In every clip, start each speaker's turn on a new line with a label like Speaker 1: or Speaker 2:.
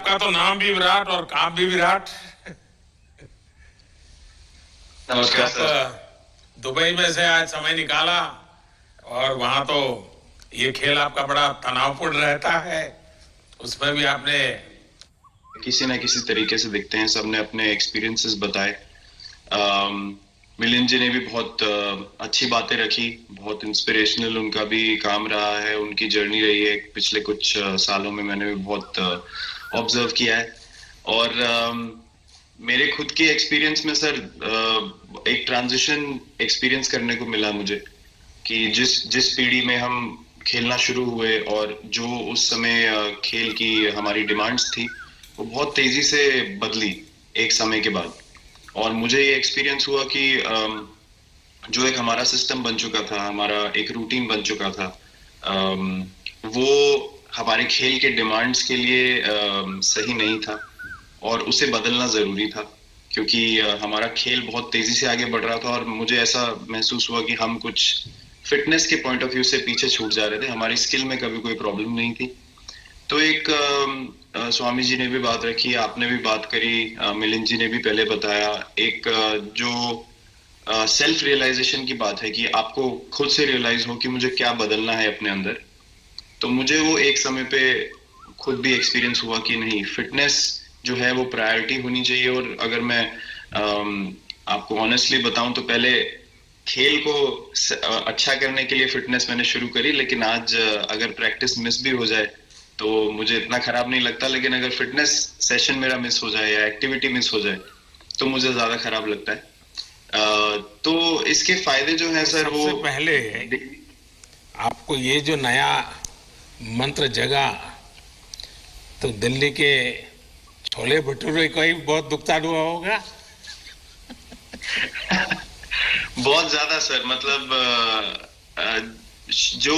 Speaker 1: आपका तो नाम भी विराट और काम भी विराट।
Speaker 2: नमस्कार सर।
Speaker 1: दुबई में से आज समय निकाला और वहां तो ये खेल आपका बड़ा तनावपूर्ण रहता है, उसमें भी आपने
Speaker 2: किसी ना किसी तरीके से दिखते हैं, सबने अपने एक्सपीरियंसेस बताए। मिलिंद जी ने भी बहुत अच्छी बातें रखी, बहुत इंस्पिरेशनल उनका भी काम रहा है, उनकी जर्नी रही है पिछले कुछ सालों में, मैंने भी बहुत ऑब्जर्व किया है। और मेरे खुद के एक्सपीरियंस में सर एक ट्रांजिशन एक्सपीरियंस करने को मिला मुझे कि जिस जिस पीढ़ी में हम खेलना शुरू हुए और जो उस समय खेल की हमारी डिमांड्स थी वो बहुत तेजी से बदली एक समय के बाद। और मुझे ये एक्सपीरियंस हुआ कि जो एक हमारा सिस्टम बन चुका था, हमारा एक रूटीन बन चुका था, वो हमारे खेल के डिमांड्स के लिए सही नहीं था और उसे बदलना जरूरी था, क्योंकि हमारा खेल बहुत तेजी से आगे बढ़ रहा था और मुझे ऐसा महसूस हुआ कि हम कुछ फिटनेस के पॉइंट ऑफ व्यू से पीछे छूट जा रहे थे, हमारी स्किल में कभी कोई प्रॉब्लम नहीं थी। तो एक स्वामी जी ने भी बात रखी, आपने भी बात करी, मिलिंद जी ने भी पहले बताया, एक जो सेल्फ रियलाइजेशन की बात है कि आपको खुद से रियलाइज हो कि मुझे क्या बदलना है अपने अंदर। तो मुझे वो एक समय पे खुद भी एक्सपीरियंस हुआ कि नहीं, फिटनेस जो है वो प्रायोरिटी होनी चाहिए। और अगर मैं आपको ऑनेस्टली बताऊं तो पहले खेल को अच्छा करने के लिए फिटनेस मैंने शुरू करी, लेकिन आज अगर प्रैक्टिस मिस भी हो जाए तो मुझे इतना खराब नहीं लगता, लेकिन अगर फिटनेस सेशन मेरा मिस हो जाए या एक्टिविटी मिस हो जाए तो मुझे ज्यादा खराब लगता है। तो इसके फायदे जो हैं सर, वो
Speaker 1: सबसे पहले आपको ये जो नया मंत्र जगा तो दिल्ली के छोले भटूरे का ही बहुत नुकसान हुआ होगा।
Speaker 2: बहुत ज्यादा सर, मतलब जो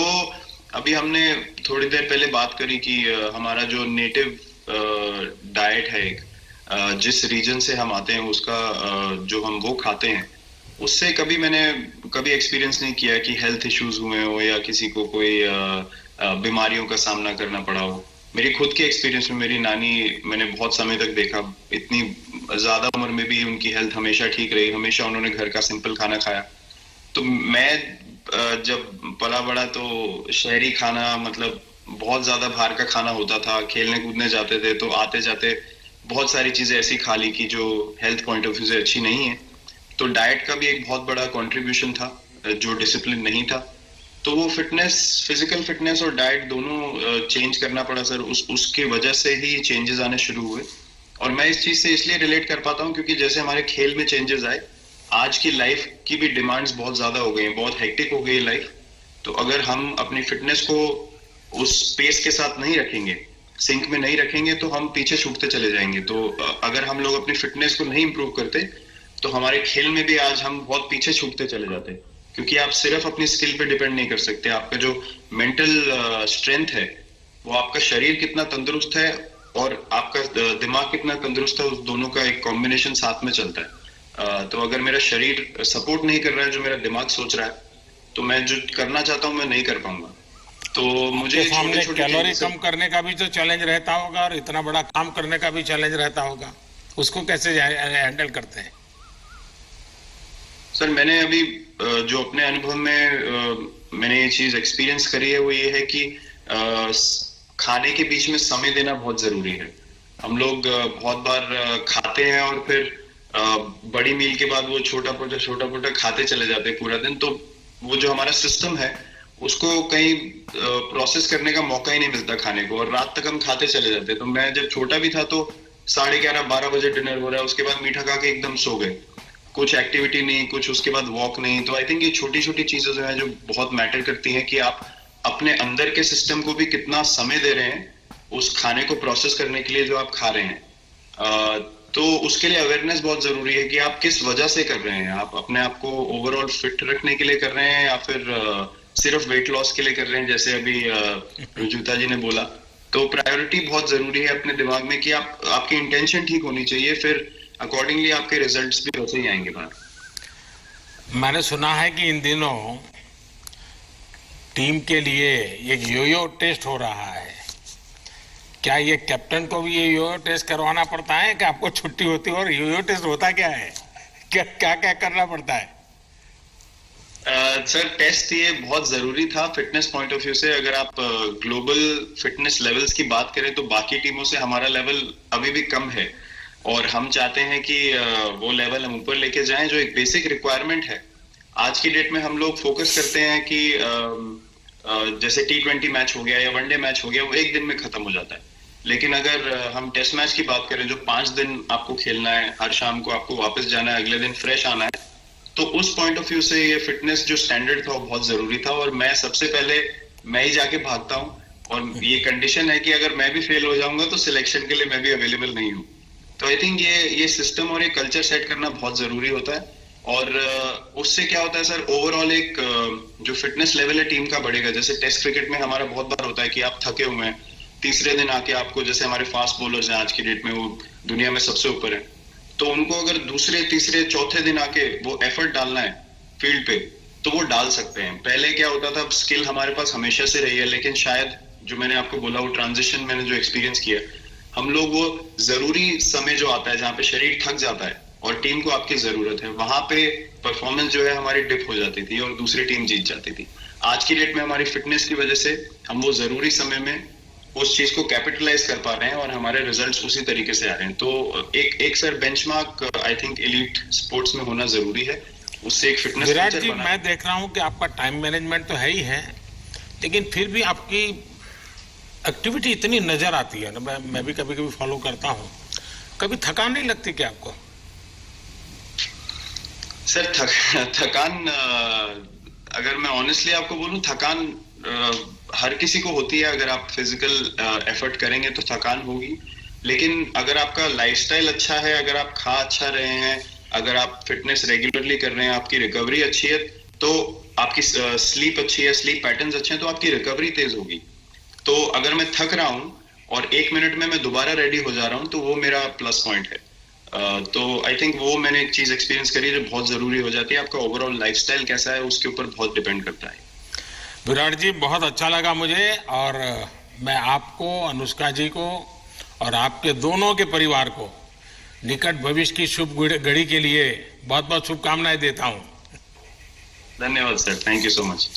Speaker 2: अभी हमने थोड़ी देर पहले बात करी कि हमारा जो नेटिव डाइट है, एक जिस रीजन से हम आते हैं उसका जो हम वो खाते हैं, उससे मैंने कभी एक्सपीरियंस नहीं किया कि हेल्थ इश्यूज हुए हो या किसी को कोई बीमारियों का सामना करना पड़ा हो। मेरी खुद के एक्सपीरियंस में मेरी नानी, मैंने बहुत समय तक देखा, इतनी ज्यादा उम्र में भी उनकी हेल्थ हमेशा ठीक रही, हमेशा उन्होंने घर का सिंपल खाना खाया। तो मैं जब पला बड़ा तो शहरी खाना, मतलब बहुत ज्यादा बाहर का खाना होता था, खेलने कूदने जाते थे तो आते जाते बहुत सारी चीजें ऐसी खा ली कि जो हेल्थ पॉइंट ऑफ व्यू से अच्छी नहीं है। तो डाइट का भी एक बहुत बड़ा कंट्रीब्यूशन था, जो डिसिप्लिन नहीं था। तो वो फिटनेस, फिजिकल फिटनेस और डाइट दोनों चेंज करना पड़ा सर, उसके वजह से ही चेंजेस आने शुरू हुए। और मैं इस चीज से इसलिए रिलेट कर पाता हूँ क्योंकि जैसे हमारे खेल में चेंजेस आए, आज की लाइफ की भी डिमांड्स बहुत ज्यादा हो गई हैं, बहुत हेक्टिक हो गई है लाइफ। तो अगर हम अपनी फिटनेस को उस पेस के साथ नहीं रखेंगे, सिंक में नहीं रखेंगे, तो हम पीछे छूटते चले जाएंगे। तो अगर हम लोग अपनी फिटनेस को नहीं इंप्रूव करते तो हमारे खेल में भी आज हम बहुत पीछे छूटते चले जाते हैं, क्योंकि आप सिर्फ अपनी स्किल पे डिपेंड नहीं कर सकते। आपका जो मेंटल स्ट्रेंथ है, वो आपका शरीर कितना तंदुरुस्त है और आपका दिमाग कितना तंदुरुस्त है, उस दोनों का एक कॉम्बिनेशन साथ में चलता है। तो अगर मेरा शरीर सपोर्ट नहीं कर रहा है जो मेरा दिमाग सोच रहा है, तो मैं जो करना चाहता हूँ मैं नहीं कर पाऊंगा। तो मुझे
Speaker 1: सामने कैलोरी कम करने का भी तो चैलेंज रहता होगा और इतना बड़ा काम करने का भी चैलेंज रहता होगा, उसको कैसे हैंडल करते हैं?
Speaker 2: सर मैंने अभी जो अपने अनुभव में मैंने ये चीज एक्सपीरियंस करी है वो ये है कि खाने के बीच में समय देना बहुत जरूरी है। हम लोग बहुत बार खाते हैं और फिर बड़ी मील के बाद वो छोटा पोटा खाते चले जाते हैं पूरा दिन। तो वो जो हमारा सिस्टम है उसको कहीं प्रोसेस करने का मौका ही नहीं मिलता खाने को, और रात तक हम खाते चले जाते हैं। तो मैं जब छोटा भी था तो 11:30-12 बजे डिनर हो रहा है, उसके बाद मीठा खा के एकदम सो गए, कुछ एक्टिविटी नहीं, कुछ उसके बाद वॉक नहीं। तो आई थिंक ये छोटी छोटी चीजें जो है जो बहुत मैटर करती हैं कि आप अपने अंदर के सिस्टम को भी कितना समय दे रहे हैं उस खाने को प्रोसेस करने के लिए जो आप खा रहे हैं। तो उसके लिए अवेयरनेस बहुत जरूरी है कि आप किस वजह से कर रहे हैं, आप अपने आप को ओवरऑल फिट रखने के लिए कर रहे हैं या फिर सिर्फ वेट लॉस के लिए कर रहे हैं, जैसे अभी रुजुता जी ने बोला। तो प्रायोरिटी बहुत जरूरी है अपने दिमाग में कि आपकी इंटेंशन ठीक होनी चाहिए, फिर अकॉर्डिंगली आपके रिजल्ट्स भी वैसे ही आएंगे बाहर।
Speaker 1: मैंने सुना है कि इन दिनों टीम के लिए एक योयो टेस्ट हो रहा है, क्या ये कैप्टन को भी ये योयो टेस्ट करवाना पड़ता है कि आपको छुट्टी होती है? और योयो टेस्ट होता क्या है, क्या क्या क्या करना पड़ता है?
Speaker 2: सर टेस्ट ये बहुत जरूरी था फिटनेस पॉइंट ऑफ व्यू से। अगर आप ग्लोबल फिटनेस लेवल्स की बात करें तो बाकी टीमों से हमारा लेवल अभी भी कम है, और हम चाहते हैं कि वो लेवल हम ऊपर लेके जाएं, जो एक बेसिक रिक्वायरमेंट है। आज की डेट में हम लोग फोकस करते हैं कि जैसे T20 मैच हो गया या वनडे मैच हो गया, वो एक दिन में खत्म हो जाता है। लेकिन अगर हम टेस्ट मैच की बात करें जो 5 दिन आपको खेलना है, हर शाम को आपको वापस जाना है, अगले दिन फ्रेश आना है, तो उस पॉइंट ऑफ व्यू से ये फिटनेस जो स्टैंडर्ड था वो बहुत जरूरी था। और मैं सबसे पहले मैं ही जाके भागता हूँ, और ये कंडीशन है कि अगर मैं भी फेल हो जाऊंगा तो सिलेक्शन के लिए मैं भी अवेलेबल नहीं हूँ। तो आई थिंक ये सिस्टम और ये कल्चर सेट करना बहुत जरूरी होता है। और उससे क्या होता है सर, ओवरऑल एक जो फिटनेस लेवल है टीम का बढ़ेगा। जैसे टेस्ट क्रिकेट में हमारा बहुत बार होता है कि आप थके हुए हैं, तीसरे दिन आके आपको, जैसे हमारे फास्ट बॉलर्स हैं आज की डेट में, वो दुनिया में सबसे ऊपर है, तो उनको अगर दूसरे तीसरे चौथे दिन आके वो एफर्ट डालना है फील्ड पे, तो वो डाल सकते हैं। पहले क्या होता था, स्किल हमारे पास हमेशा से रही है, लेकिन शायद जो मैंने आपको बोला, वो ट्रांजिशन मैंने जो एक्सपीरियंस किया, हम लोग वो जरूरी समय जो आता है जहाँ पे शरीर थक जाता है और टीम को आपकी जरूरत है, वहां पे परफॉर्मेंस जो है हमारी डिप हो जाती थी और दूसरी टीम जीत जाती थी। आज की डेट में हमारी फिटनेस की वजह से हम वो जरूरी समय में उस चीज को कैपिटलाइज कर पा रहे हैं और हमारे रिजल्ट्स उसी तरीके से आ रहे हैं। तो एक sir benchmark I think elite sports में होना जरूरी है, उससे एक फिटनेस
Speaker 1: विराट
Speaker 2: कल्चर
Speaker 1: जी,
Speaker 2: बना।
Speaker 1: मैं देख रहा हूं कि आपका टाइम मैनेजमेंट तो है ही है, लेकिन फिर भी आपकी एक्टिविटी इतनी नजर आती है ना, मैं भी कभी कभी फॉलो करता हूं, कभी थकान नहीं लगती क्या आपको?
Speaker 2: सर थकान अगर मैं ऑनेस्टली आपको बोलूं, थकान हर किसी को होती है। अगर आप फिजिकल एफर्ट करेंगे तो थकान होगी, लेकिन अगर आपका लाइफस्टाइल अच्छा है, अगर आप खा अच्छा रहे हैं, अगर आप फिटनेस रेगुलरली कर रहे हैं, आपकी रिकवरी अच्छी है, तो आपकी स्लीप अच्छी है, स्लीप पैटर्न्स अच्छे हैं, तो आपकी रिकवरी तेज होगी। तो अगर मैं थक रहा हूं और 1 मिनट में मैं दोबारा रेडी हो जा रहा हूं, तो वो मेरा प्लस पॉइंट है। तो आई थिंक वो मैंने एक चीज एक्सपीरियंस करी जो बहुत जरूरी हो जाती है। आपका ओवरऑल लाइफस्टाइल कैसा है उसके ऊपर बहुत डिपेंड करता है।
Speaker 1: विराट जी, बहुत अच्छा लगा मुझे, और मैं आपको, अनुष्का जी को और आपके दोनों के परिवार को निकट भविष्य की शुभ घड़ी के लिए बहुत बहुत शुभकामनाएं देता हूं।
Speaker 2: धन्यवाद sir, thank you so much.